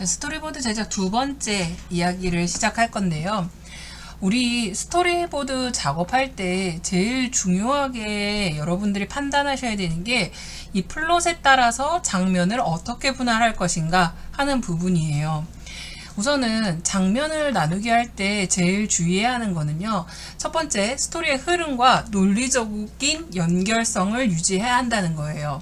스토리보드 제작 두 번째 이야기를 시작할 건데요. 우리 스토리보드 작업할 때 제일 중요하게 여러분들이 판단하셔야 되는 게 이 플롯에 따라서 장면을 어떻게 분할할 것인가 하는 부분이에요. 우선은 장면을 나누기 할 때 제일 주의해야 하는 거는요. 첫 번째, 스토리의 흐름과 논리적인 연결성을 유지해야 한다는 거예요.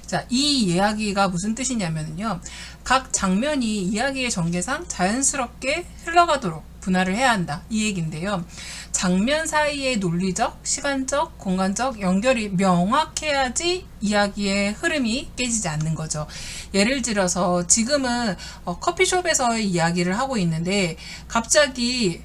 자, 이 이야기가 무슨 뜻이냐면요. 각 장면이 이야기의 전개상 자연스럽게 흘러가도록 분할을 해야 한다. 이 얘기인데요. 장면 사이의 논리적, 시간적, 공간적 연결이 명확해야지 이야기의 흐름이 깨지지 않는 거죠. 예를 들어서 지금은 커피숍에서의 이야기를 하고 있는데 갑자기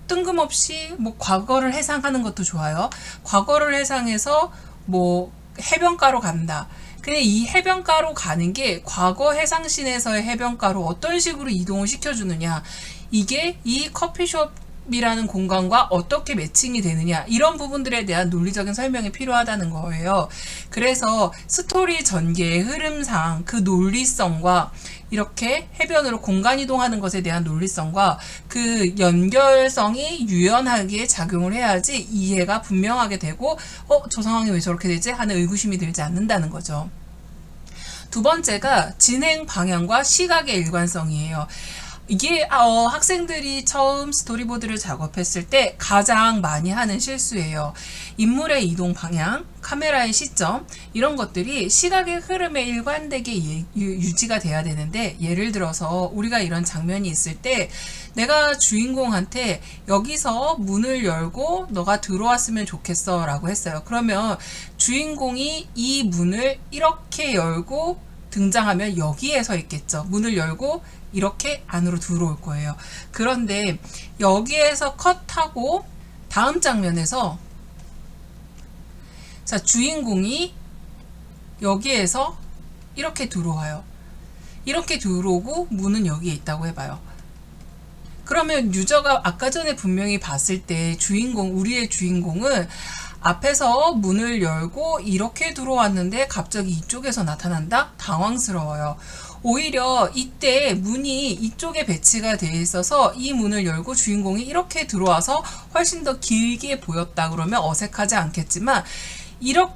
뜬금없이 뭐 과거를 해상하는 것도 좋아요. 과거를 해상해서 뭐 해변가로 간다. 근데 이 해변가로 가는 게 과거 해상신에서의 해변가로 어떤 식으로 이동을 시켜주느냐, 이게 이 커피숍이라는 공간과 어떻게 매칭이 되느냐, 이런 부분들에 대한 논리적인 설명이 필요하다는 거예요. 그래서 스토리 전개의 흐름상 그 논리성과 이렇게 해변으로 공간 이동하는 것에 대한 논리성과 그 연결성이 유연하게 작용을 해야지 이해가 분명하게 되고 저 상황이 왜 저렇게 되지? 하는 의구심이 들지 않는다는 거죠. 두 번째가 진행 방향과 시각의 일관성이에요. 이게 학생들이 처음 스토리보드를 작업했을 때 가장 많이 하는 실수예요. 인물의 이동 방향, 카메라의 시점, 이런 것들이 시각의 흐름에 일관되게 유지가 돼야 되는데, 예를 들어서 우리가 이런 장면이 있을 때 내가 주인공한테 여기서 문을 열고 너가 들어왔으면 좋겠어 라고 했어요. 그러면 주인공이 이 문을 이렇게 열고 등장하면 여기에 서 있겠죠. 문을 열고 이렇게 안으로 들어올 거예요. 그런데 여기에서 컷하고 다음 장면에서 자, 주인공이 여기에서 이렇게 들어와요. 이렇게 들어오고 문은 여기에 있다고 해봐요. 그러면 유저가 아까 전에 분명히 봤을 때 우리의 주인공은 앞에서 문을 열고 이렇게 들어왔는데 갑자기 이쪽에서 나타난다? 당황스러워요. 오히려 이때 문이 이쪽에 배치가 되어 있어서 이 문을 열고 주인공이 이렇게 들어와서 훨씬 더 길게 보였다 그러면 어색하지 않겠지만, 이렇게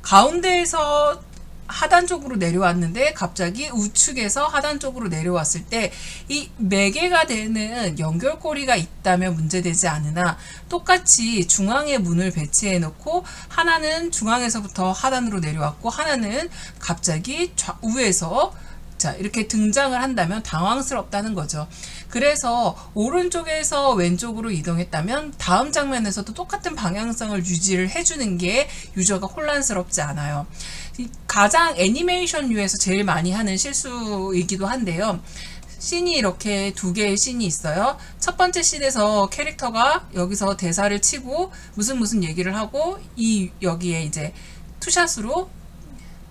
가운데에서 하단 쪽으로 내려왔는데 갑자기 우측에서 하단 쪽으로 내려왔을 때 이 매개가 되는 연결고리가 있다면 문제되지 않으나, 똑같이 중앙에 문을 배치해 놓고 하나는 중앙에서부터 하단으로 내려왔고 하나는 갑자기 좌우에서 자 이렇게 등장을 한다면 당황스럽다는 거죠. 그래서 오른쪽에서 왼쪽으로 이동했다면 다음 장면에서도 똑같은 방향성을 유지를 해주는 게 유저가 혼란스럽지 않아요. 가장 애니메이션류에서 제일 많이 하는 실수이기도 한데요. 씬이 이렇게 두 개의 씬이 있어요. 첫 번째 씬에서 캐릭터가 여기서 대사를 치고 무슨 얘기를 하고 여기에 이제 투샷으로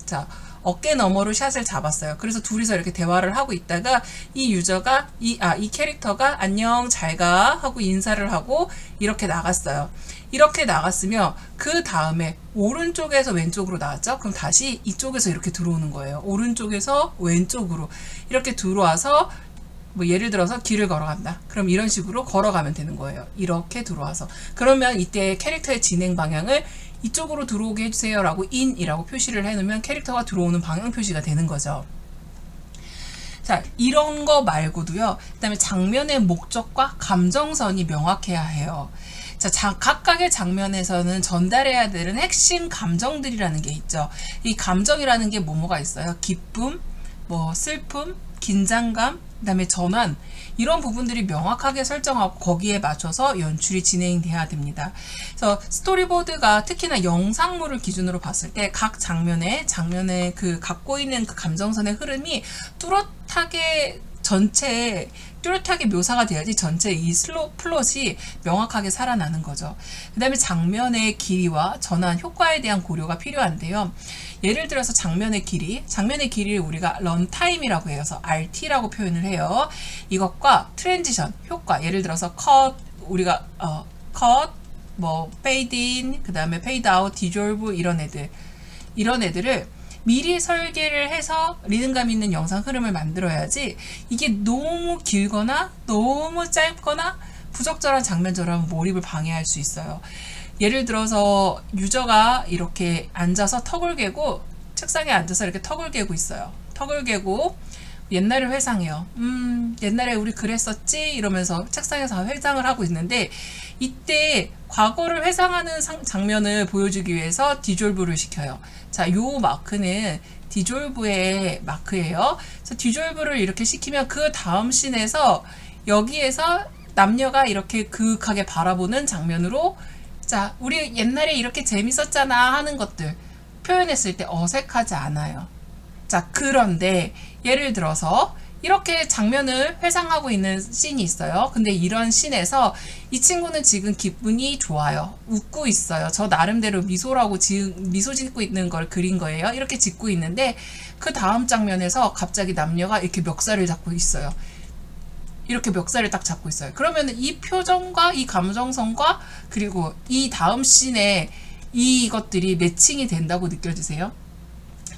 자 어깨 너머로 샷을 잡았어요. 그래서 둘이서 이렇게 대화를 하고 있다가 이 유저가 이 캐릭터가 안녕 잘가 하고 인사를 하고 이렇게 나갔어요. 이렇게 나갔으면 그 다음에 오른쪽에서 왼쪽으로 나왔죠. 그럼 다시 이쪽에서 이렇게 들어오는 거예요. 오른쪽에서 왼쪽으로 이렇게 들어와서 뭐 예를 들어서 길을 걸어간다. 그럼 이런 식으로 걸어가면 되는 거예요. 이렇게 들어와서. 그러면 이때 캐릭터의 진행 방향을 이쪽으로 들어오게 해주세요 라고 인이라고 표시를 해놓으면 캐릭터가 들어오는 방향 표시가 되는 거죠. 자, 이런 거 말고도요. 그 다음에 장면의 목적과 감정선이 명확해야 해요. 자, 각각의 장면에서는 전달해야 되는 핵심 감정들이라는 게 있죠. 이 감정이라는 게 뭐가 있어요? 기쁨, 뭐 슬픔, 긴장감, 그 다음에 전환, 이런 부분들이 명확하게 설정하고 거기에 맞춰서 연출이 진행돼야 됩니다. 그래서 스토리보드가 특히나 영상물을 기준으로 봤을 때 각 장면에 그 갖고 있는 그 감정선의 흐름이 뚜렷하게 전체에 뚜렷하게 묘사가 돼야지 전체 이 플롯이 명확하게 살아나는 거죠. 그 다음에 장면의 길이와 전환 효과에 대한 고려가 필요한데요. 예를 들어서 장면의 길이를 우리가 런타임이라고 해서 RT라고 표현을 해요. 이것과 트랜지션 효과, 예를 들어서 우리가 컷, 뭐 페이드 인, 그 다음에 페이드 아웃, 디졸브 이런 애들을 미리 설계를 해서 리듬감 있는 영상 흐름을 만들어야지 이게 너무 길거나 너무 짧거나 부적절한 장면처럼 몰입을 방해할 수 있어요. 예를 들어서 유저가 이렇게 앉아서 턱을 개고 책상에 앉아서 이렇게 턱을 개고 있어요. 턱을 개고 옛날을 회상해요. 옛날에 우리 그랬었지? 이러면서 책상에서 회상을 하고 있는데 이때 과거를 회상하는 장면을 보여주기 위해서 디졸브를 시켜요. 자, 요 마크는 디졸브의 마크예요. 그래서 디졸브를 이렇게 시키면 그 다음 씬에서 여기에서 남녀가 이렇게 그윽하게 바라보는 장면으로 자, 우리 옛날에 이렇게 재밌었잖아 하는 것들 표현했을 때 어색하지 않아요. 자, 그런데 예를 들어서 이렇게 장면을 회상하고 있는 씬이 있어요. 근데 이런 씬에서 이 친구는 지금 기분이 좋아요. 웃고 있어요. 저 나름대로 미소라고 미소 짓고 있는 걸 그린 거예요. 이렇게 짓고 있는데 그 다음 장면에서 갑자기 남녀가 이렇게 멱살을 잡고 있어요. 이렇게 멱살을 딱 잡고 있어요. 그러면 이 표정과 이 감정선과 그리고 이 다음 씬에 이것들이 매칭이 된다고 느껴지세요?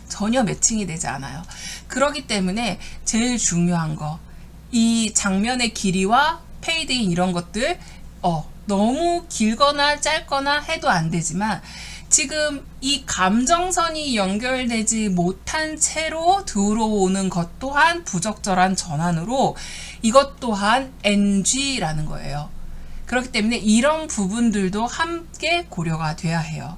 전혀 매칭이 되지 않아요. 그렇기 때문에 제일 중요한 거, 이 장면의 길이와 페이드인 이런 것들 너무 길거나 짧거나 해도 안 되지만 지금 이 감정선이 연결되지 못한 채로 들어오는 것 또한 부적절한 전환으로 이것 또한 NG라는 거예요. 그렇기 때문에 이런 부분들도 함께 고려가 돼야 해요.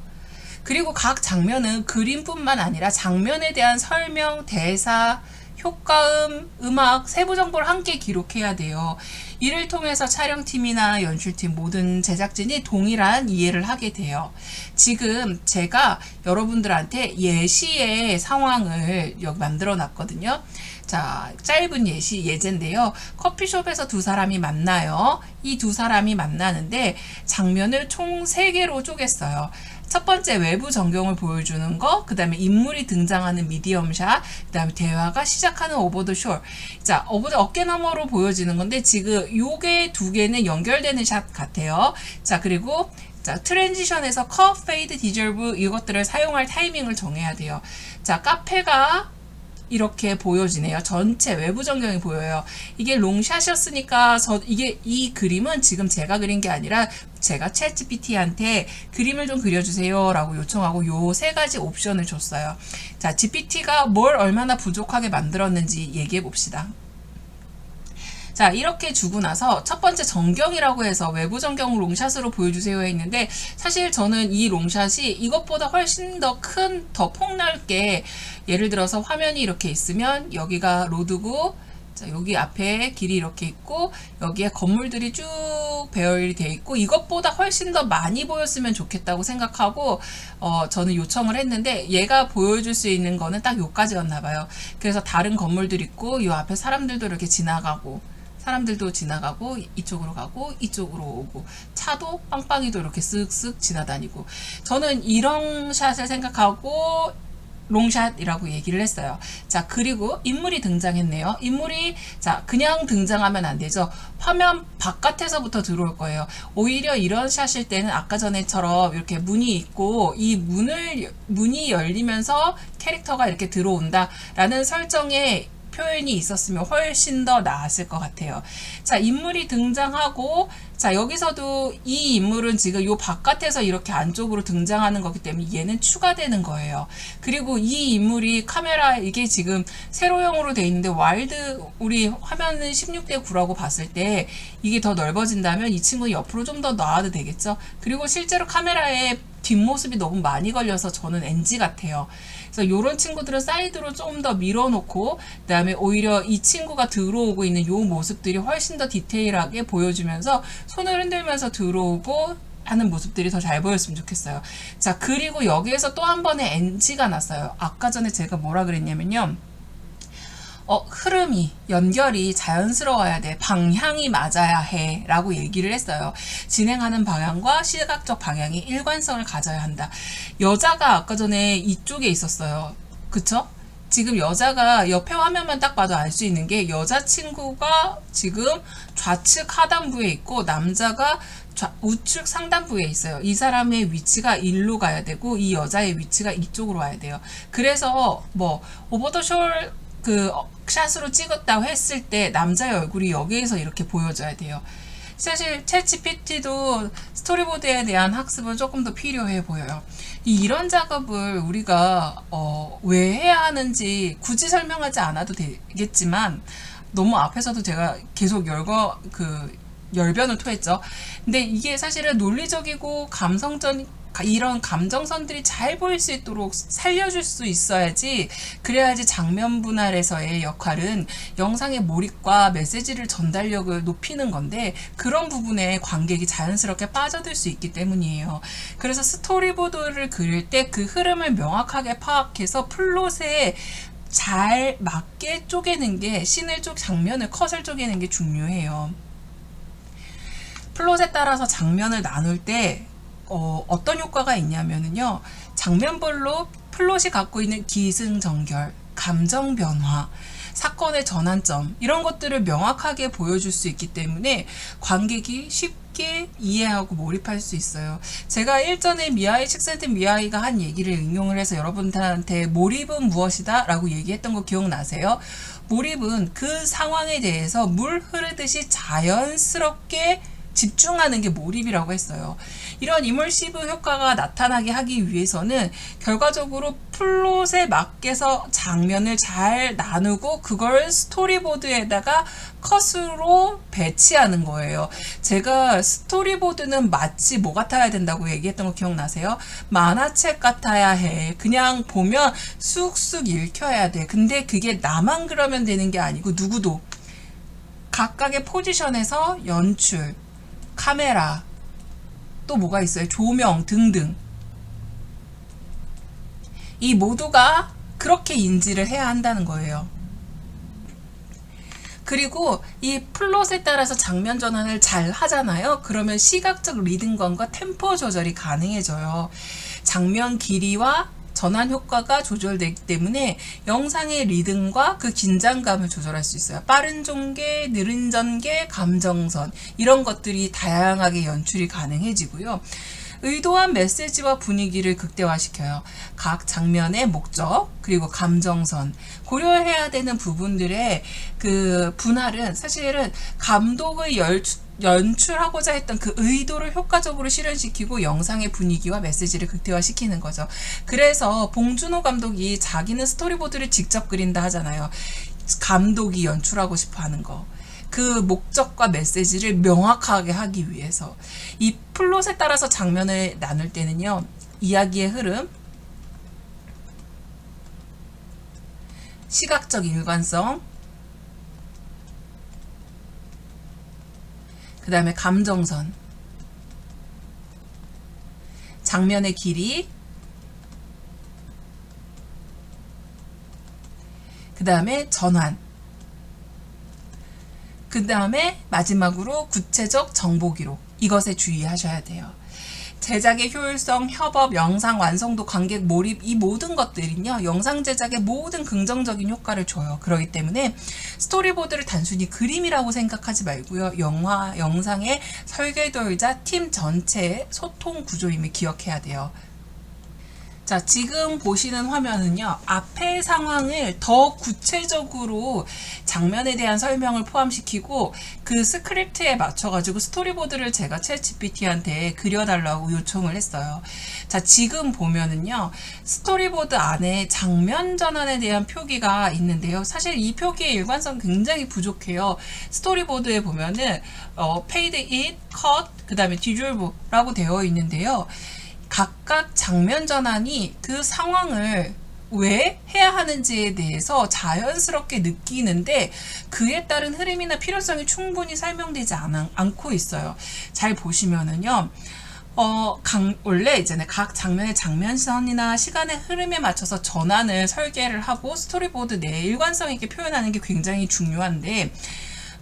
그리고 각 장면은 그림뿐만 아니라 장면에 대한 설명, 대사, 효과음, 음악, 세부 정보를 함께 기록해야 돼요. 이를 통해서 촬영팀이나 연출팀 모든 제작진이 동일한 이해를 하게 돼요. 지금 제가 여러분들한테 예시의 상황을 여기 만들어 놨거든요. 자, 짧은 예제인데요. 커피숍에서 두 사람이 만나요. 이 두 사람이 만나는데 장면을 총 3개로 쪼갰어요. 첫 번째 외부 전경을 보여주는 거, 그 다음에 인물이 등장하는 미디엄샷, 그 다음에 대화가 시작하는 오버 더 숄. 자, 어깨 너머로 보여지는 건데 지금 요게 2개는 연결되는 샷 같아요. 자, 그리고 자, 트랜지션에서 컷, 페이드, 디졸브 이것들을 사용할 타이밍을 정해야 돼요. 자, 카페가 이렇게 보여지네요. 전체 외부 전경이 보여요. 이게 롱샷이었으니까 이 그림은 지금 제가 그린 게 아니라 제가 챗GPT한테 그림을 좀 그려주세요 라고 요청하고 요 3가지 옵션을 줬어요. 자, GPT가 뭘 얼마나 부족하게 만들었는지 얘기해 봅시다. 자, 이렇게 주고 나서 첫 번째 전경이라고 해서 외부 전경을 롱샷으로 보여주세요 했는데 사실 저는 이 롱샷이 이것보다 훨씬 더 큰, 더 폭넓게 예를 들어서 화면이 이렇게 있으면 여기가 로드고 자, 여기 앞에 길이 이렇게 있고 여기에 건물들이 쭉 배열이 되어 있고 이것보다 훨씬 더 많이 보였으면 좋겠다고 생각하고 저는 요청을 했는데 얘가 보여줄 수 있는 거는 딱 요까지였나 봐요. 그래서 다른 건물들 있고 요 앞에 사람들도 이렇게 지나가고 이쪽으로 가고 이쪽으로 오고 차도 빵빵이도 이렇게 쓱쓱 지나다니고 저는 이런 샷을 생각하고 롱샷이라고 얘기를 했어요. 자, 그리고 인물이 등장했네요. 인물이 자 그냥 등장하면 안 되죠. 화면 바깥에서부터 들어올 거예요. 오히려 이런 샷일 때는 아까 전에처럼 이렇게 문이 있고 이 문이 열리면서 캐릭터가 이렇게 들어온다라는 설정에 표현이 있었으면 훨씬 더 나았을 것 같아요. 자, 인물이 등장하고 자, 여기서도 이 인물은 지금 요 바깥에서 이렇게 안쪽으로 등장하는 거기 때문에 얘는 추가되는 거예요. 그리고 이 인물이 카메라 이게 지금 세로형으로 돼 있는데 와일드 우리 화면은 16대 9라고 봤을 때 이게 더 넓어진다면 이 친구 옆으로 좀 더 놔도 되겠죠. 그리고 실제로 카메라에 뒷모습이 너무 많이 걸려서 저는 NG 같아요. 그래서 이런 친구들은 사이드로 좀 더 밀어놓고 그 다음에 오히려 이 친구가 들어오고 있는 요 모습들이 훨씬 더 디테일하게 보여주면서 손을 흔들면서 들어오고 하는 모습들이 더 잘 보였으면 좋겠어요. 자, 그리고 여기에서 또 한 번의 NG가 났어요. 아까 전에 제가 뭐라 그랬냐면요. 흐름이, 연결이 자연스러워야 돼. 방향이 맞아야 해. 라고 얘기를 했어요. 진행하는 방향과 시각적 방향이 일관성을 가져야 한다. 여자가 아까 전에 이쪽에 있었어요. 그쵸? 지금 여자가 옆에 화면만 딱 봐도 알 수 있는 게 여자친구가 지금 좌측 하단부에 있고 남자가 우측 상단부에 있어요. 이 사람의 위치가 일로 가야 되고 이 여자의 위치가 이쪽으로 와야 돼요. 그래서 뭐 오버 더 숄 그 샷으로 찍었다고 했을 때 남자의 얼굴이 여기에서 이렇게 보여줘야 돼요. 사실 챗GPT도 스토리보드에 대한 학습은 조금 더 필요해 보여요. 이런 작업을 우리가 왜 해야 하는지 굳이 설명하지 않아도 되겠지만 너무 앞에서도 제가 계속 열변을 토했죠. 근데 이게 사실은 논리적이고 이런 감정선들이 잘 보일 수 있도록 살려줄 수 있어야지, 그래야지 장면 분할에서의 역할은 영상의 몰입과 메시지를 전달력을 높이는 건데 그런 부분에 관객이 자연스럽게 빠져들 수 있기 때문이에요. 그래서 스토리보드를 그릴 때 그 흐름을 명확하게 파악해서 플롯에 잘 맞게 쪼개는 게, 장면을 컷을 쪼개는 게 중요해요. 플롯에 따라서 장면을 나눌 때 어떤 효과가 있냐면요, 장면별로 플롯이 갖고 있는 기승전결, 감정 변화, 사건의 전환점, 이런 것들을 명확하게 보여줄 수 있기 때문에 관객이 쉽게 이해하고 몰입할 수 있어요. 제가 일전에 식센트 미아이가 한 얘기를 응용을 해서 여러분들한테 몰입은 무엇이다 라고 얘기했던 거 기억나세요? 몰입은 그 상황에 대해서 물 흐르듯이 자연스럽게 집중하는 게 몰입이라고 했어요. 이런 이머시브 효과가 나타나게 하기 위해서는 결과적으로 플롯에 맞게서 장면을 잘 나누고 그걸 스토리보드에다가 컷으로 배치하는 거예요. 제가 스토리보드는 마치 뭐 같아야 된다고 얘기했던 거 기억나세요? 만화책 같아야 해. 그냥 보면 쑥쑥 읽혀야 돼. 근데 그게 나만 그러면 되는 게 아니고 누구도 각각의 포지션에서 연출, 카메라, 또 뭐가 있어요? 조명 등등. 이 모두가 그렇게 인지를 해야 한다는 거예요. 그리고 이 플롯에 따라서 장면 전환을 잘 하잖아요. 그러면 시각적 리듬감과 템포 조절이 가능해져요. 장면 길이와 전환 효과가 조절되기 때문에 영상의 리듬과 그 긴장감을 조절할 수 있어요. 빠른 전개, 느린 전개, 감정선, 이런 것들이 다양하게 연출이 가능해지고요. 의도한 메시지와 분위기를 극대화시켜요. 각 장면의 목적, 그리고 감정선, 고려해야 되는 부분들의 그 분할은 사실은 감독의 연출하고자 했던 그 의도를 효과적으로 실현시키고 영상의 분위기와 메시지를 극대화시키는 거죠. 그래서 봉준호 감독이 자기는 스토리보드를 직접 그린다 하잖아요. 감독이 연출하고 싶어 하는 거. 그 목적과 메시지를 명확하게 하기 위해서. 이 플롯에 따라서 장면을 나눌 때는요, 이야기의 흐름, 시각적 일관성, 그 다음에 감정선, 장면의 길이, 그 다음에 전환, 그 다음에 마지막으로 구체적 정보 기록, 이것에 주의하셔야 돼요. 제작의 효율성, 협업, 영상 완성도, 관객 몰입, 이 모든 것들은요, 영상 제작에 모든 긍정적인 효과를 줘요. 그렇기 때문에 스토리보드를 단순히 그림이라고 생각하지 말고요, 영상의 설계도이자 팀 전체의 소통 구조임을 기억해야 돼요. 자, 지금 보시는 화면은요, 앞의 상황을 더 구체적으로 장면에 대한 설명을 포함시키고 그 스크립트에 맞춰가지고 스토리보드를 제가 챗GPT한테 그려달라고 요청을 했어요. 자, 지금 보면은요, 스토리보드 안에 장면 전환에 대한 표기가 있는데요. 사실 이 표기의 일관성 굉장히 부족해요. 스토리보드에 보면은 페이드 인, 컷, 그 다음에 디졸브라고 되어 있는데요. 각각 장면 전환이 그 상황을 왜 해야 하는지에 대해서 자연스럽게 느끼는데 그에 따른 흐름이나 필요성이 충분히 설명되지 않고 있어요. 잘 보시면은요, 원래 이제는 각 장면의 장면선이나 시간의 흐름에 맞춰서 전환을 설계를 하고 스토리보드 내에 일관성 있게 표현하는 게 굉장히 중요한데,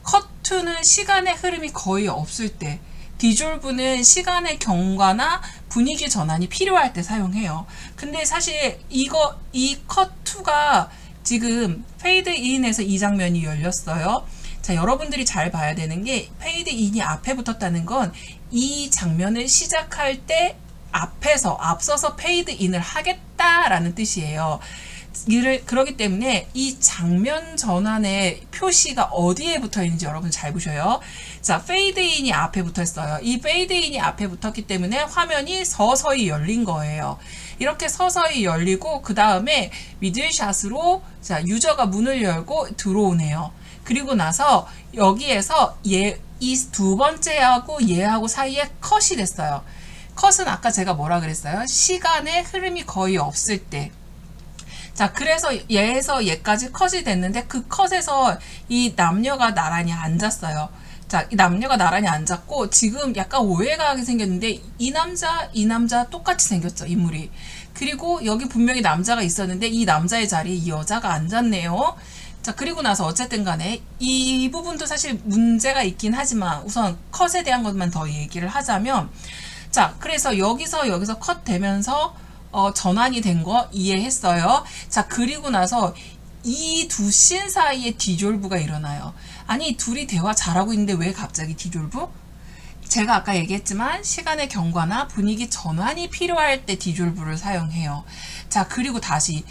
컷2는 시간의 흐름이 거의 없을 때, 디졸브는 시간의 경과나 분위기 전환이 필요할 때 사용해요. 근데 사실 이 컷2가 지금 페이드 인에서 이 장면이 열렸어요. 자, 여러분들이 잘 봐야 되는 게 페이드 인이 앞에 붙었다는 건 이 장면을 시작할 때 앞서서 페이드 인을 하겠다라는 뜻이에요. 그렇기 때문에 이 장면 전환의 표시가 어디에 붙어 있는지 여러분 잘 보셔요. 자, 페이드 인이 앞에 붙었어요. 이 페이드 인이 앞에 붙었기 때문에 화면이 서서히 열린 거예요. 이렇게 서서히 열리고 그 다음에 미들샷으로 자, 유저가 문을 열고 들어오네요. 그리고 나서 여기에서 이 두 번째하고 얘하고 사이에 컷이 됐어요. 컷은 아까 제가 뭐라 그랬어요? 시간의 흐름이 거의 없을 때. 자, 그래서 얘에서 얘까지 컷이 됐는데 그 컷에서 이 남녀가 나란히 앉았어요. 자, 이 남녀가 나란히 앉았고 지금 약간 오해가 하게 생겼는데 이 남자 똑같이 생겼죠, 인물이. 그리고 여기 분명히 남자가 있었는데 이 남자의 자리에 이 여자가 앉았네요. 자, 그리고 나서 어쨌든 간에 이 부분도 사실 문제가 있긴 하지만 우선 컷에 대한 것만 더 얘기를 하자면 자, 그래서 여기서 컷 되면서 전환이 된 거 이해했어요. 자, 그리고 나서 이 두 씬 사이에 디졸브가 일어나요. 아니, 둘이 대화 잘하고 있는데 왜 갑자기 디졸브? 제가 아까 얘기했지만 시간의 경과나 분위기 전환이 필요할 때 디졸브를 사용해요. 자, 그리고 다시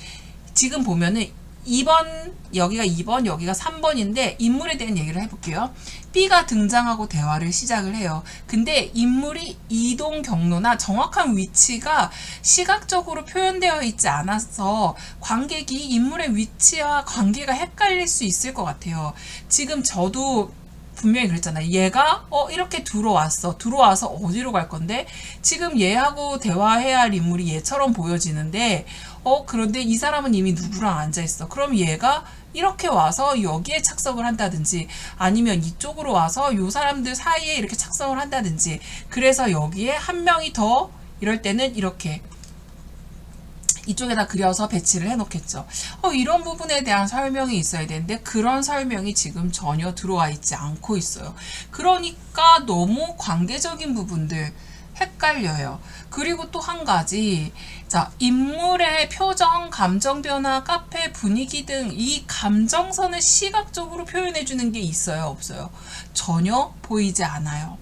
지금 보면은 2번, 여기가 2번, 여기가 3번인데 인물에 대한 얘기를 해볼게요. B가 등장하고 대화를 시작을 해요. 근데 인물이 이동 경로나 정확한 위치가 시각적으로 표현되어 있지 않아서 관객이 인물의 위치와 관계가 헷갈릴 수 있을 것 같아요. 지금 저도 분명히 그랬잖아요. 얘가 이렇게 들어와서 어디로 갈 건데 지금 얘하고 대화해야 할 인물이 얘처럼 보여지는데 그런데 이 사람은 이미 누구랑 앉아있어. 그럼 얘가 이렇게 와서 여기에 착석을 한다든지 아니면 이쪽으로 와서 요 사람들 사이에 이렇게 착석을 한다든지 그래서 여기에 한 명이 더 이럴 때는 이렇게 이쪽에다 그려서 배치를 해놓겠죠. 이런 부분에 대한 설명이 있어야 되는데 그런 설명이 지금 전혀 들어와 있지 않고 있어요. 그러니까 너무 관계적인 부분들 헷갈려요. 그리고 또 한 가지, 자, 인물의 표정, 감정 변화, 카페 분위기 등 이 감정선을 시각적으로 표현해 주는 게 있어요, 없어요? 전혀 보이지 않아요.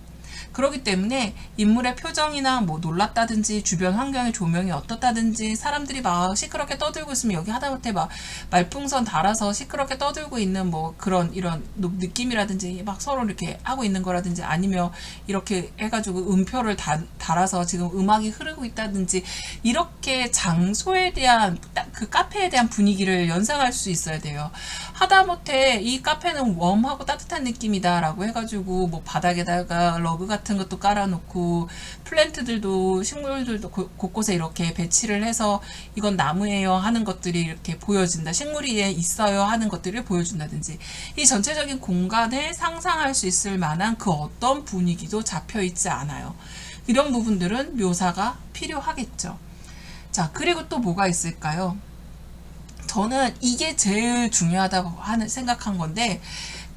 그렇기 때문에 인물의 표정이나 뭐 놀랐다든지 주변 환경의 조명이 어떻다든지 사람들이 막 시끄럽게 떠들고 있으면 여기 하다못해 막 말풍선 달아서 시끄럽게 떠들고 있는 뭐 그런 이런 느낌이라든지 막 서로 이렇게 하고 있는 거라든지 아니면 이렇게 해가지고 음표를 달아서 지금 음악이 흐르고 있다든지 이렇게 장소에 대한 그 카페에 대한 분위기를 연상할 수 있어야 돼요. 하다못해 이 카페는 웜하고 따뜻한 느낌이다 라고 해가지고 뭐 바닥에다가 러그 같은 것도 깔아놓고 플랜트들도 식물들도 곳곳에 이렇게 배치를 해서 이건 나무예요 하는 것들이 이렇게 보여진다. 식물이 있어요 하는 것들을 보여준다든지 이 전체적인 공간을 상상할 수 있을 만한 그 어떤 분위기도 잡혀 있지 않아요. 이런 부분들은 묘사가 필요하겠죠. 자, 그리고 또 뭐가 있을까요? 저는 이게 제일 중요하다고 생각한 건데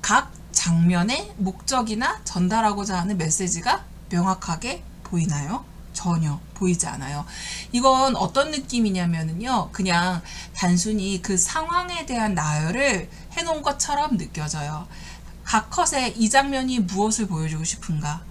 각 장면의 목적이나 전달하고자 하는 메시지가 명확하게 보이나요? 전혀 보이지 않아요. 이건 어떤 느낌이냐면요. 그냥 단순히 그 상황에 대한 나열을 해놓은 것처럼 느껴져요. 각 컷에 이 장면이 무엇을 보여주고 싶은가?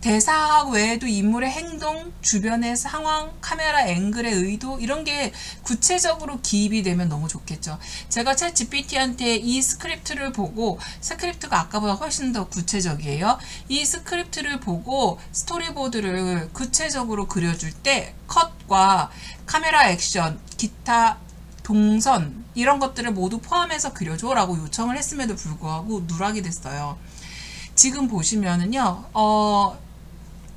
대사 외에도 인물의 행동, 주변의 상황, 카메라 앵글의 의도 이런 게 구체적으로 기입이 되면 너무 좋겠죠. 제가 챗 GPT한테 이 스크립트를 보고 스크립트가 아까보다 훨씬 더 구체적이에요. 이 스크립트를 보고 스토리보드를 구체적으로 그려줄 때 컷과 카메라 액션, 기타 동선 이런 것들을 모두 포함해서 그려줘 라고 요청을 했음에도 불구하고 누락이 됐어요. 지금 보시면은요,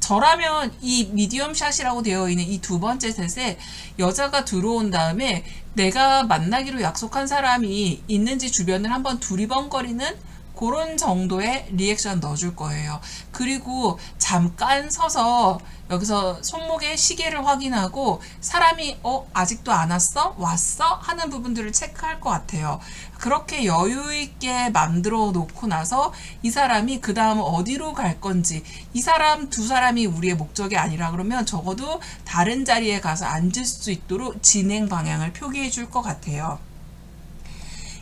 저라면 이 미디엄 샷이라고 되어 있는 이 두 번째 셋에 여자가 들어온 다음에 내가 만나기로 약속한 사람이 있는지 주변을 한번 두리번거리는 그런 정도의 리액션 넣어줄 거예요. 그리고 잠깐 서서 여기서 손목에 시계를 확인하고 사람이 아직도 안 왔어? 왔어? 하는 부분들을 체크할 것 같아요. 그렇게 여유 있게 만들어 놓고 나서 이 사람이 그 다음 어디로 갈 건지 이 사람 두 사람이 우리의 목적이 아니라 그러면 적어도 다른 자리에 가서 앉을 수 있도록 진행 방향을 표기해 줄 것 같아요.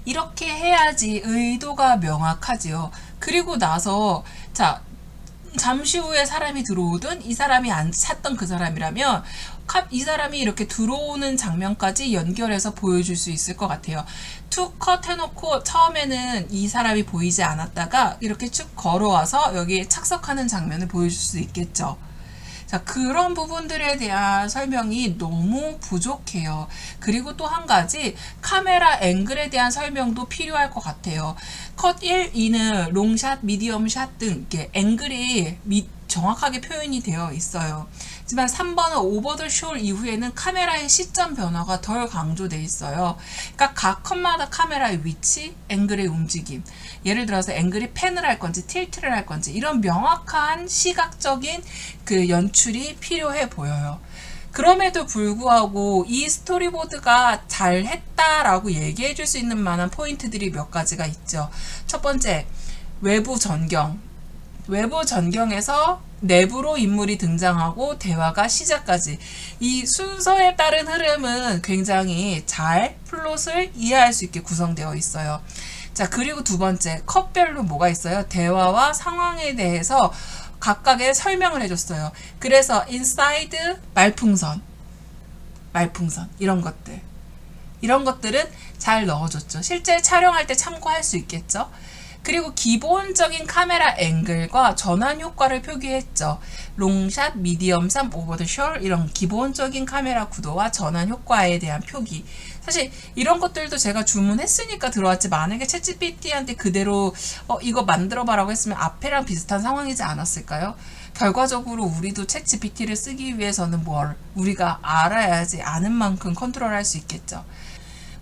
이렇게 해야지 의도가 명확하지요. 그리고 나서 자, 잠시 후에 사람이 들어오든 이 사람이 안 찾던 그 사람이라면 이 사람이 이렇게 들어오는 장면까지 연결해서 보여줄 수 있을 것 같아요. 투 컷 해놓고 처음에는 이 사람이 보이지 않았다가 이렇게 쭉 걸어와서 여기에 착석하는 장면을 보여줄 수 있겠죠. 자, 그런 부분들에 대한 설명이 너무 부족해요. 그리고 또 한 가지 카메라 앵글에 대한 설명도 필요할 것 같아요. 컷 1, 2는 롱샷, 미디엄샷 등 이렇게 앵글이 정확하게 표현이 되어 있어요. 하지만 3번은 오버 더 숄 이후에는 카메라의 시점 변화가 덜 강조되어 있어요. 그러니까 각 컷마다 카메라의 위치, 앵글의 움직임, 예를 들어서 앵글이 팬을 할 건지 틸트를 할 건지 이런 명확한 시각적인 그 연출이 필요해 보여요. 그럼에도 불구하고 이 스토리보드가 잘했다라고 얘기해 줄 수 있는 만한 포인트들이 몇 가지가 있죠. 첫 번째, 외부 전경. 외부 전경에서 내부로 인물이 등장하고 대화가 시작까지 이 순서에 따른 흐름은 굉장히 잘 플롯을 이해할 수 있게 구성되어 있어요. 자, 그리고 두 번째, 컷별로 뭐가 있어요? 대화와 상황에 대해서 각각의 설명을 해줬어요. 그래서 인사이드 말풍선 이런 것들은 잘 넣어줬죠. 실제 촬영할 때 참고할 수 있겠죠. 그리고 기본적인 카메라 앵글과 전환 효과를 표기했죠. 롱샷, 미디엄샷, 오버 더 숄 이런 기본적인 카메라 구도와 전환 효과에 대한 표기. 사실 이런 것들도 제가 주문했으니까 들어왔지, 만약에 챗GPT한테 그대로 이거 만들어봐라고 했으면 앞에랑 비슷한 상황이지 않았을까요? 결과적으로 우리도 챗GPT를 쓰기 위해서는 우리가 알아야지, 아는 만큼 컨트롤할 수 있겠죠.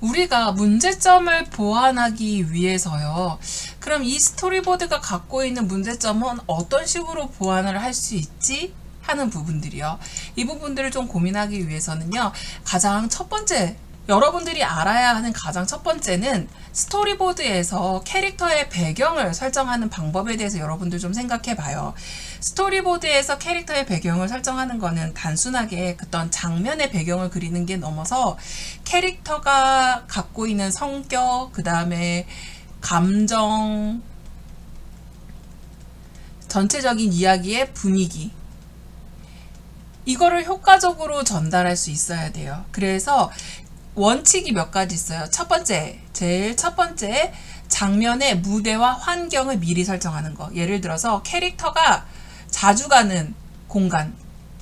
우리가 문제점을 보완하기 위해서요. 그럼 이 스토리보드가 갖고 있는 문제점은 어떤 식으로 보완을 할 수 있지? 하는 부분들이요. 이 부분들을 좀 고민하기 위해서는요. 가장 첫 번째, 여러분들이 알아야 하는 가장 첫 번째는 스토리보드에서 캐릭터의 배경을 설정하는 방법에 대해서 여러분들 좀 생각해 봐요. 스토리보드에서 캐릭터의 배경을 설정하는 거는 단순하게 어떤 장면의 배경을 그리는 게 넘어서 캐릭터가 갖고 있는 성격, 그 다음에 감정, 전체적인 이야기의 분위기, 이거를 효과적으로 전달할 수 있어야 돼요. 그래서 원칙이 몇 가지 있어요. 제일 첫 번째, 장면의 무대와 환경을 미리 설정하는 거. 예를 들어서 캐릭터가 자주 가는 공간,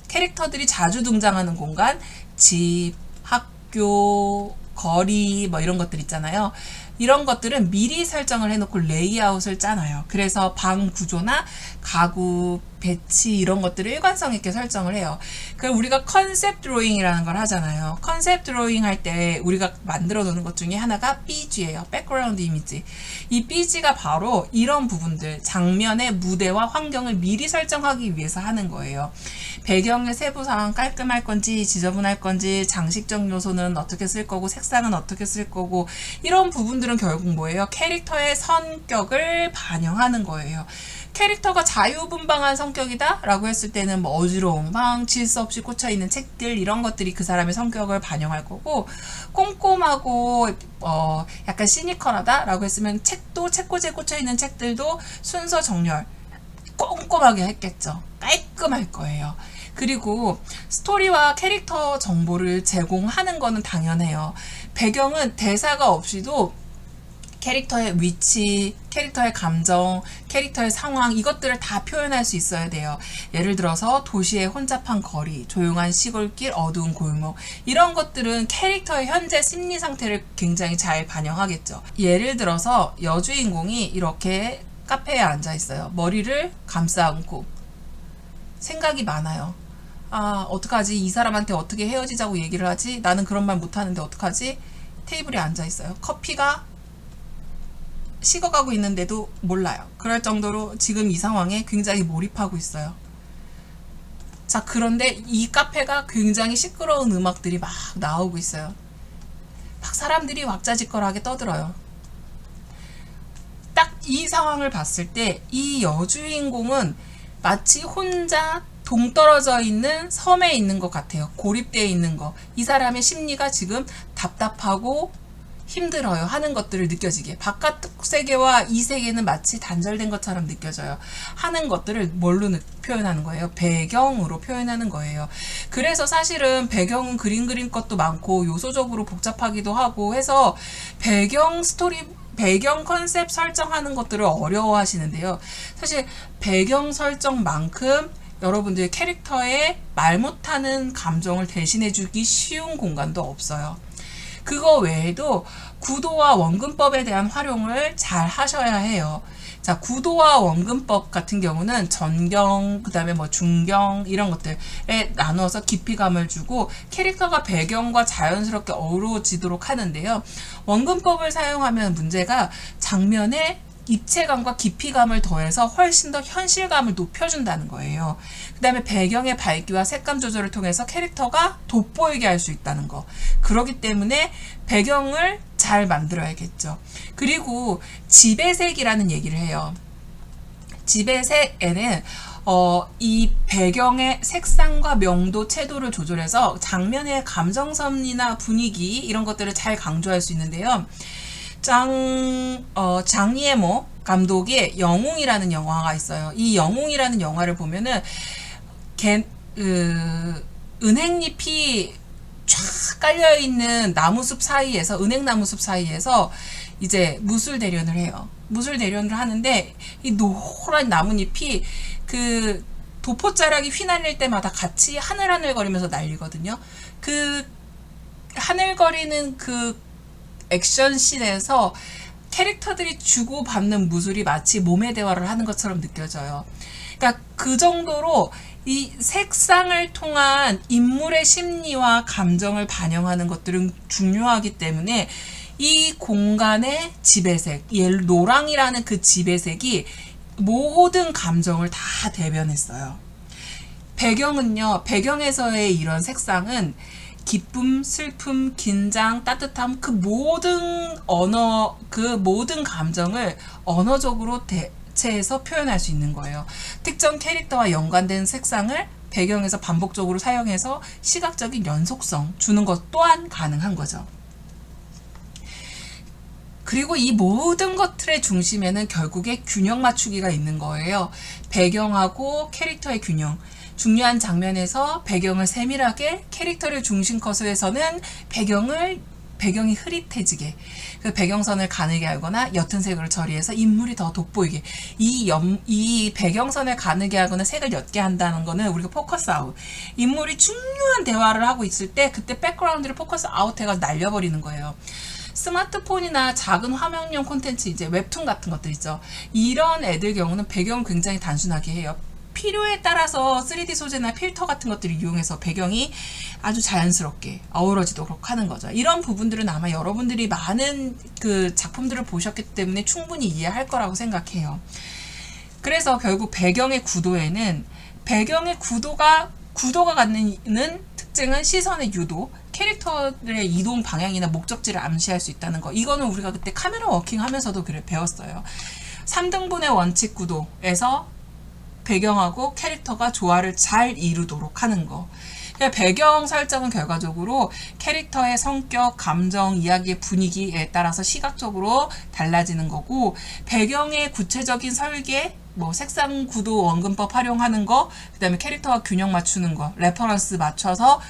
캐릭터들이 자주 등장하는 공간, 집, 학교, 거리, 이런 것들 있잖아요. 이런 것들은 미리 설정을 해놓고 레이아웃을 짜놔요. 그래서 방 구조나 가구, 배치 이런 것들을 일관성 있게 설정을 해요. 그럼 우리가 컨셉 드로잉이라는 걸 하잖아요. 컨셉 드로잉 할 때 우리가 만들어 놓는 것 중에 하나가 BG예요. 백그라운드 이미지. 이 BG가 바로 이런 부분들, 장면의 무대와 환경을 미리 설정하기 위해서 하는 거예요. 배경의 세부사항 깔끔할 건지 지저분할 건지, 장식적 요소는 어떻게 쓸 거고 색상은 어떻게 쓸 거고, 이런 부분들은 결국 뭐예요? 캐릭터의 성격을 반영하는 거예요. 캐릭터가 자유분방한 성격이다 라고 했을 때는 어지러운 방, 질서 없이 꽂혀있는 책들, 이런 것들이 그 사람의 성격을 반영할 거고, 꼼꼼하고 약간 시니컬하다 라고 했으면 책꽂이에 꽂혀있는 책들도 순서 정렬 꼼꼼하게 했겠죠. 깔끔할 거예요. 그리고 스토리와 캐릭터 정보를 제공하는 거는 당연해요. 배경은 대사가 없이도 캐릭터의 위치, 캐릭터의 감정, 캐릭터의 상황, 이것들을 다 표현할 수 있어야 돼요. 예를 들어서 도시의 혼잡한 거리, 조용한 시골길, 어두운 골목, 이런 것들은 캐릭터의 현재 심리 상태를 굉장히 잘 반영하겠죠. 예를 들어서 여주인공이 이렇게 카페에 앉아 있어요. 머리를 감싸 안고 생각이 많아요. 아, 어떡하지? 이 사람한테 어떻게 헤어지자고 얘기를 하지? 나는 그런 말 못하는데 어떡하지? 테이블에 앉아 있어요. 커피가 식어가고 있는데도 몰라요. 그럴 정도로 지금 이 상황에 굉장히 몰입하고 있어요. 자, 그런데 이 카페가 굉장히 시끄러운 음악들이 막 나오고 있어요. 막 사람들이 왁자지껄하게 떠들어요. 딱 이 상황을 봤을 때 이 여주인공은 마치 혼자 동떨어져 있는 섬에 있는 것 같아요. 고립되어 있는 거. 이 사람의 심리가 지금 답답하고 힘들어요 하는 것들을 느껴지게, 바깥 세계와 이 세계는 마치 단절된 것처럼 느껴져요 하는 것들을 뭘로 표현하는 거예요? 배경으로 표현하는 거예요. 그래서 사실은 배경은 그림 그린 것도 많고 요소적으로 복잡하기도 하고 해서 배경 컨셉 설정하는 것들을 어려워하시는데요. 사실 배경 설정만큼 여러분들 캐릭터의 말 못하는 감정을 대신해주기 쉬운 공간도 없어요. 그거 외에도 구도와 원근법에 대한 활용을 잘 하셔야 해요. 자, 구도와 원근법 같은 경우는 전경, 그 다음에 뭐 중경 이런 것들에 나누어서 깊이감을 주고 캐릭터가 배경과 자연스럽게 어우러지도록 하는데요. 원근법을 사용하면 문제가 장면에 입체감과 깊이감을 더해서 훨씬 더 현실감을 높여준다는 거예요. 그 다음에 배경의 밝기와 색감 조절을 통해서 캐릭터가 돋보이게 할 수 있다는 거. 그렇기 때문에 배경을 잘 만들어야겠죠. 그리고 지배색이라는 얘기를 해요. 지배색에는 이 배경의 색상과 명도, 채도를 조절해서 장면의 감정선이나 분위기 이런 것들을 잘 강조할 수 있는데요. 장이에모 감독의 영웅이라는 영화가 있어요. 이 영웅이라는 영화를 보면은 은행잎이 쫙 깔려있는 나무숲 사이에서, 은행나무숲 사이에서 이제 무술 대련을 해요. 무술 대련을 하는데 이 노란 나뭇잎이 그 도포자락이 휘날릴 때마다 같이 하늘하늘거리면서 날리거든요. 그 하늘거리는 그 액션씬에서 캐릭터들이 주고받는 무술이 마치 몸의 대화를 하는 것처럼 느껴져요. 그러니까 그 정도로 이 색상을 통한 인물의 심리와 감정을 반영하는 것들은 중요하기 때문에 이 공간의 지배색, 노랑이라는 그 지배색이 모든 감정을 다 대변했어요. 배경은요, 배경에서의 이런 색상은 기쁨, 슬픔, 긴장, 따뜻함, 그 모든 감정을 언어적으로 대체해서 표현할 수 있는 거예요. 특정 캐릭터와 연관된 색상을 배경에서 반복적으로 사용해서 시각적인 연속성 주는 것 또한 가능한 거죠. 그리고 이 모든 것들의 중심에는 결국에 균형 맞추기가 있는 거예요. 배경하고 캐릭터의 �균형. 중요한 장면에서 배경을 세밀하게, 캐릭터를 중심 컷에서는 배경이 흐릿해지게, 그 배경선을 가늘게 하거나 옅은 색으로 처리해서 인물이 더 돋보이게. 이 배경선을 가늘게 하거나 색을 옅게 한다는 거는 우리가 포커스 아웃. 인물이 중요한 대화를 하고 있을 때 그때 백그라운드를 포커스 아웃해가지고 날려버리는 거예요. 스마트폰이나 작은 화면용 콘텐츠, 이제 웹툰 같은 것들 있죠. 이런 애들 경우는 배경을 굉장히 단순하게 해요. 필요에 따라서 3D 소재나 필터 같은 것들을 이용해서 배경이 아주 자연스럽게 어우러지도록 하는 거죠. 이런 부분들은 아마 여러분들이 많은 그 작품들을 보셨기 때문에 충분히 이해할 거라고 생각해요. 그래서 결국 배경의 구도에는 구도가 갖는 특징은 시선의 유도, 캐릭터들의 이동 방향이나 목적지를 암시할 수 있다는 거. 이거는 우리가 그때 카메라 워킹 하면서도 배웠어요. 3등분의 원칙 구도에서 배경하고 캐릭터가 조화를 잘 이루도록 하는 거. 그러니까 배경 설정은 결과적으로 캐릭터의 성격, 감정, 이야기의 분위기에 따라서 시각적으로 달라지는 거고, 배경의 구체적인 설계, 뭐 색상, 구도, 원근법 활용하는 거, 그 다음에 캐릭터와 균형 맞추는 거, 레퍼런스 맞춰서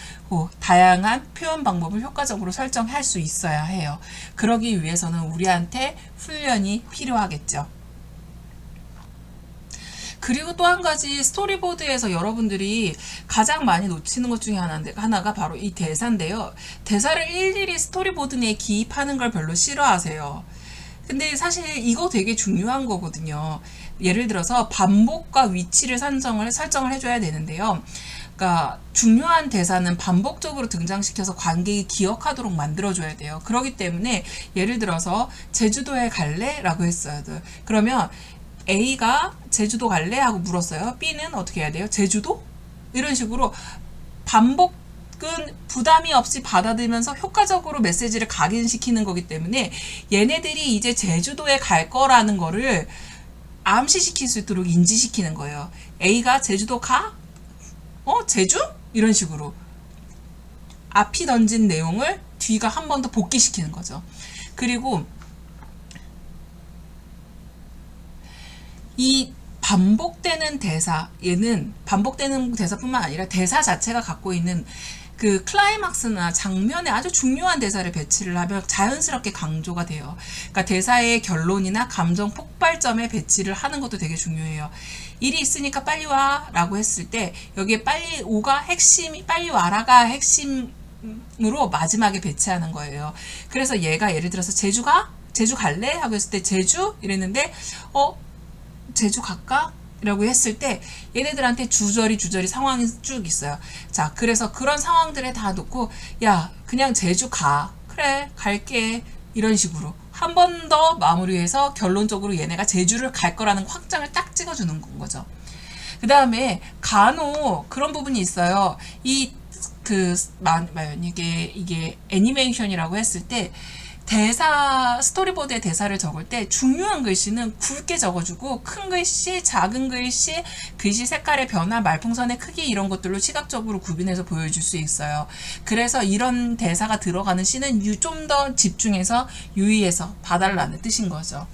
다양한 표현 방법을 효과적으로 설정할 수 있어야 해요. 그러기 위해서는 우리한테 훈련이 필요하겠죠. 그리고 또 한 가지, 스토리보드에서 여러분들이 가장 많이 놓치는 것 중에 하나가 바로 이 대사인데요. 대사를 일일이 스토리보드 내에 기입하는 걸 별로 싫어하세요. 근데 사실 이거 되게 중요한 거거든요. 예를 들어서 반복과 위치를 설정을 해줘야 되는데요. 그러니까 중요한 대사는 반복적으로 등장시켜서 관객이 기억하도록 만들어줘야 돼요. 그렇기 때문에 예를 들어서 제주도에 갈래? 라고 했어요. 그러면 A가 제주도 갈래? 하고 물었어요. B는 어떻게 해야 돼요? 제주도? 이런 식으로 반복은 부담이 없이 받아들면서 효과적으로 메시지를 각인시키는 거기 때문에 얘네들이 이제 제주도에 갈 거라는 거를 암시시킬 수 있도록 인지시키는 거예요. A가 제주도 가? 제주? 이런 식으로 앞이 던진 내용을 뒤가 한 번 더 복기시키는 거죠. 그리고 이 반복되는 대사, 얘는 반복되는 대사뿐만 아니라 대사 자체가 갖고 있는 그 클라이막스나 장면에 아주 중요한 대사를 배치를 하면 자연스럽게 강조가 돼요. 그러니까 대사의 결론이나 감정 폭발점에 배치를 하는 것도 되게 중요해요. 일이 있으니까 빨리 와 라고 했을 때 여기에 빨리 오가 핵심이, 빨리 와라가 핵심으로 마지막에 배치하는 거예요. 그래서 얘가 예를 들어서 제주 가? 제주 갈래? 하고 했을 때 제주? 이랬는데 제주 갈까? 라고 했을 때 얘네들한테 주저리 상황이 쭉 있어요. 자, 그래서 그런 상황들에 다 놓고 야, 그냥 제주 가. 그래, 갈게. 이런 식으로 한 번 더 마무리해서 결론적으로 얘네가 제주를 갈 거라는 확장을 딱 찍어주는 거죠. 그 다음에 간혹 그런 부분이 있어요. 이게 애니메이션이라고 했을 때 대사, 스토리보드에 대사를 적을 때 중요한 글씨는 굵게 적어주고 큰 글씨, 작은 글씨, 글씨 색깔의 변화, 말풍선의 크기 이런 것들로 시각적으로 구분해서 보여줄 수 있어요. 그래서 이런 대사가 들어가는 씬은 좀 더 집중해서 유의해서 봐달라는 뜻인 거죠.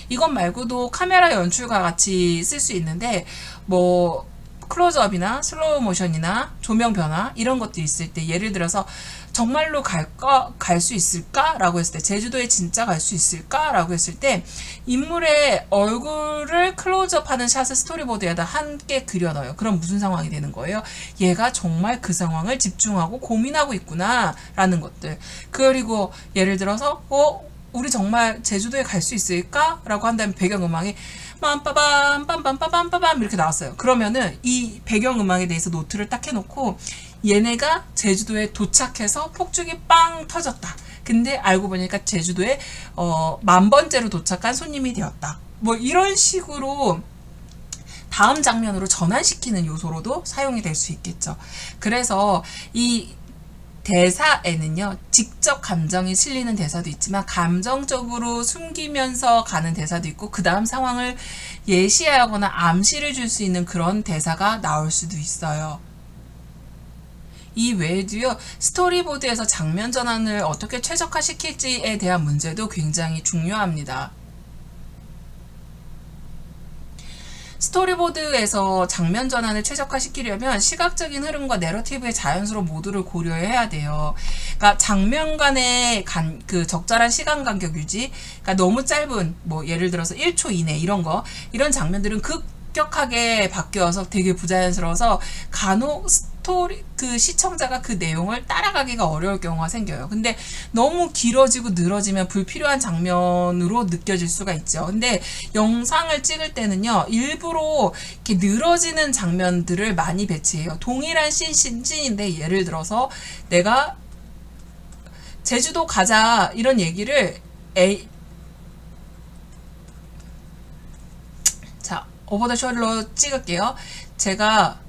이것 말고도 카메라 연출과 같이 쓸 수 있는데 뭐 클로즈업이나 슬로우 모션이나 조명 변화 이런 것들이 있을 때 예를 들어서 정말로 갈 수 있을까? 라고 했을 때 제주도에 진짜 갈 수 있을까? 라고 했을 때 인물의 얼굴을 클로즈업하는 샷을 스토리보드에다 함께 그려넣어요. 그럼 무슨 상황이 되는 거예요? 얘가 정말 그 상황을 집중하고 고민하고 있구나 라는 것들. 그리고 예를 들어서 우리 정말 제주도에 갈 수 있을까? 라고 한다면 배경음악이 빰빠밤 빰빰빠밤 이렇게 나왔어요. 그러면은 이 배경음악에 대해서 노트를 딱 해놓고 얘네가 제주도에 도착해서 폭죽이 빵 터졌다. 근데 알고 보니까 제주도에 10,000번째로 도착한 손님이 되었다. 뭐 이런 식으로 다음 장면으로 전환시키는 요소로도 사용이 될 수 있겠죠. 그래서 이 대사에는요, 직접 감정이 실리는 대사도 있지만 감정적으로 숨기면서 가는 대사도 있고 그 다음 상황을 예시하거나 암시를 줄 수 있는 그런 대사가 나올 수도 있어요. 이 외에도요, 스토리보드에서 장면 전환을 어떻게 최적화시킬지에 대한 문제도 굉장히 중요합니다. 스토리보드에서 장면 전환을 최적화시키려면 시각적인 흐름과 내러티브의 자연스러운 모두를 고려해야 돼요. 그러니까 장면 간의 그 적절한 시간 간격 유지, 그러니까 너무 짧은 뭐 예를 들어서 1초 이내 이런 장면들은 급격하게 바뀌어서 되게 부자연스러워서 간혹 그 시청자가 그 내용을 따라가기가 어려울 경우가 생겨요. 근데 너무 길어지고 늘어지면 불필요한 장면으로 느껴질 수가 있죠. 근데 영상을 찍을 때는요, 일부러 이렇게 늘어지는 장면들을 많이 배치해요. 동일한 씬인데 예를 들어서 내가 제주도 가자 이런 얘기를 자, 오버 더 숄더로 찍을게요. 제가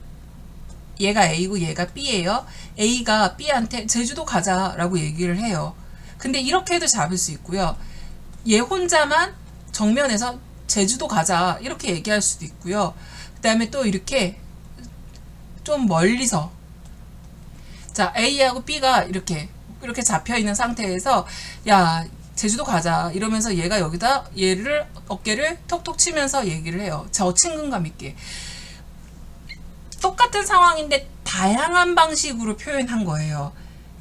얘가 A고 얘가 B예요. A가 B한테 제주도 가자라고 얘기를 해요. 근데 이렇게 해도 잡을 수 있고요. 얘 혼자만 정면에서 제주도 가자 이렇게 얘기할 수도 있고요. 그 다음에 또 이렇게 좀 멀리서 자, A하고 B가 이렇게 잡혀있는 상태에서 야, 제주도 가자 이러면서 얘가 여기다 얘를 어깨를 톡톡 치면서 얘기를 해요. 친근감 있게. 똑같은 상황인데 다양한 방식으로 표현한 거예요.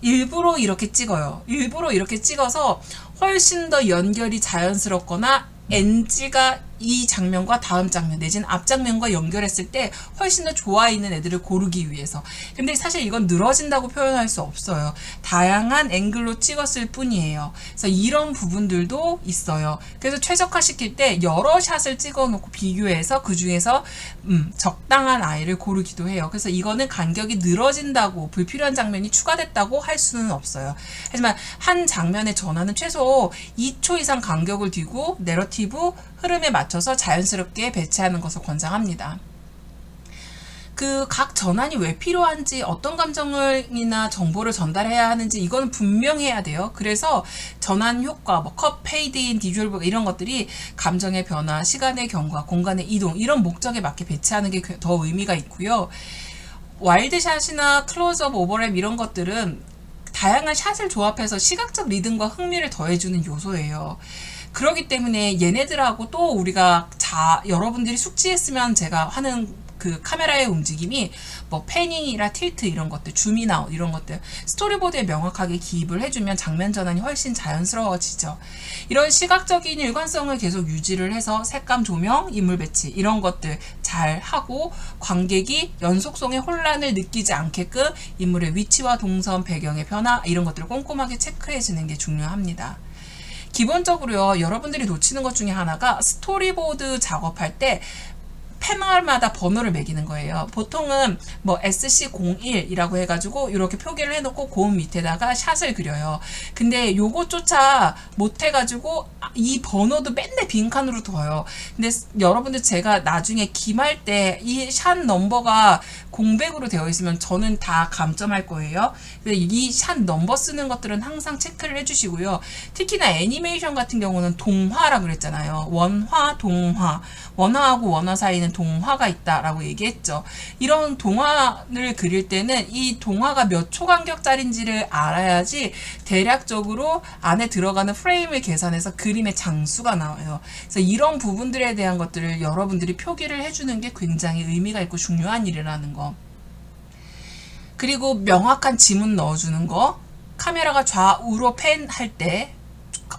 일부러 이렇게 찍어요. 일부러 이렇게 찍어서 훨씬 더 연결이 자연스럽거나 NG가 이 장면과 다음 장면 내지는 앞 장면과 연결했을 때 훨씬 더 좋아 있는 애들을 고르기 위해서. 근데 사실 이건 늘어진다고 표현할 수 없어요. 다양한 앵글로 찍었을 뿐이에요. 그래서 이런 부분들도 있어요. 그래서 최적화시킬 때 여러 샷을 찍어 놓고 비교해서 그 중에서 적당한 아이를 고르기도 해요. 그래서 이거는 간격이 늘어진다고 불필요한 장면이 추가됐다고 할 수는 없어요. 하지만 한 장면의 전환은 최소 2초 이상 간격을 두고 내러티브 흐름에 맞춰서 자연스럽게 배치하는 것을 권장합니다. 그 각 전환이 왜 필요한지, 어떤 감정이나 정보를 전달해야 하는지 이거는 분명해야 돼요. 그래서 전환 효과, 컷, 페이드인, 비주얼 이런 것들이 감정의 변화, 시간의 경과, 공간의 이동 이런 목적에 맞게 배치하는 게 더 의미가 있고요. 와일드샷이나 클로즈업, 오버랩 이런 것들은 다양한 샷을 조합해서 시각적 리듬과 흥미를 더해주는 요소예요. 그렇기 때문에 얘네들하고 또 우리가 여러분들이 숙지했으면 제가 하는 그 카메라의 움직임이 뭐 패닝이라 틸트 이런 것들, 줌인아웃 이런 것들 스토리보드에 명확하게 기입을 해주면 장면 전환이 훨씬 자연스러워지죠. 이런 시각적인 일관성을 계속 유지를 해서 색감 조명, 인물 배치 이런 것들 잘 하고 관객이 연속성의 혼란을 느끼지 않게끔 인물의 위치와 동선, 배경의 변화 이런 것들을 꼼꼼하게 체크해 주는 게 중요합니다. 기본적으로요, 여러분들이 놓치는 것 중에 하나가 스토리보드 작업할 때 패널마다 번호를 매기는 거예요. 보통은 뭐 SC01이라고 해가지고 이렇게 표기를 해놓고 고음 밑에다가 샷을 그려요. 근데 요거조차 못해가지고 이 번호도 맨날 빈칸으로 둬요. 근데 여러분들 제가 나중에 김할 때 이 샷 넘버가 공백으로 되어 있으면 저는 다 감점할 거예요. 이 샷 넘버 쓰는 것들은 항상 체크를 해주시고요. 특히나 애니메이션 같은 경우는 동화라 그랬잖아요. 원화, 동화. 원화하고 원화 사이는 동화가 있다라고 얘기했죠. 이런 동화를 그릴 때는 이 동화가 몇 초 간격짜리인지를 알아야지 대략적으로 안에 들어가는 프레임을 계산해서 그림의 장수가 나와요. 그래서 이런 부분들에 대한 것들을 여러분들이 표기를 해주는 게 굉장히 의미가 있고 중요한 일이라는 거. 그리고 명확한 지문 넣어주는 거. 카메라가 좌우로 팬 할 때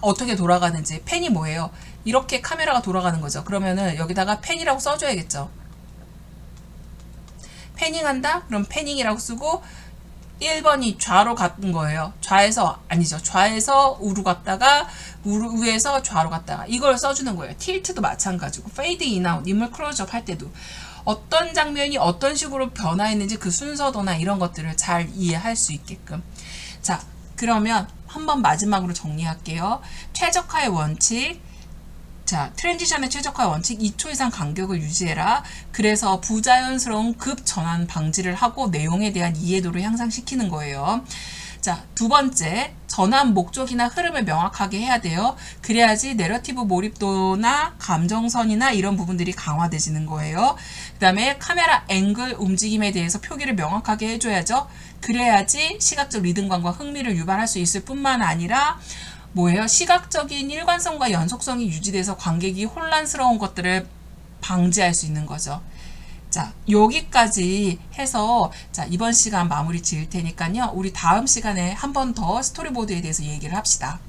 어떻게 돌아가는지. 팬이 뭐예요? 이렇게 카메라가 돌아가는 거죠. 그러면은 여기다가 팬이라고 써줘야겠죠. 패닝한다? 그럼 패닝이라고 쓰고 1번이 좌로 갔던 거예요. 좌에서 우로 갔다가 우에서 좌로 갔다가 이걸 써주는 거예요. 틸트도 마찬가지고 페이드 인아웃, 인물 클로즈업 할 때도 어떤 장면이 어떤 식으로 변화했는지 그 순서도나 이런 것들을 잘 이해할 수 있게끔. 자, 그러면 한번 마지막으로 정리할게요. 최적화의 원칙. 자, 트랜지션의 최적화 원칙 2초 이상 간격을 유지해라. 그래서 부자연스러운 급 전환 방지를 하고 내용에 대한 이해도를 향상시키는 거예요. 자, 두 번째, 전환 목적이나 흐름을 명확하게 해야 돼요. 그래야지 내러티브 몰입도나 감정선이나 이런 부분들이 강화되지는 거예요. 그 다음에 카메라 앵글 움직임에 대해서 표기를 명확하게 해줘야죠. 그래야지 시각적 리듬감과 흥미를 유발할 수 있을 뿐만 아니라 뭐예요? 시각적인 일관성과 연속성이 유지돼서 관객이 혼란스러운 것들을 방지할 수 있는 거죠. 자, 여기까지 해서 자, 이번 시간 마무리 지을 테니까요. 우리 다음 시간에 한 번 더 스토리보드에 대해서 얘기를 합시다.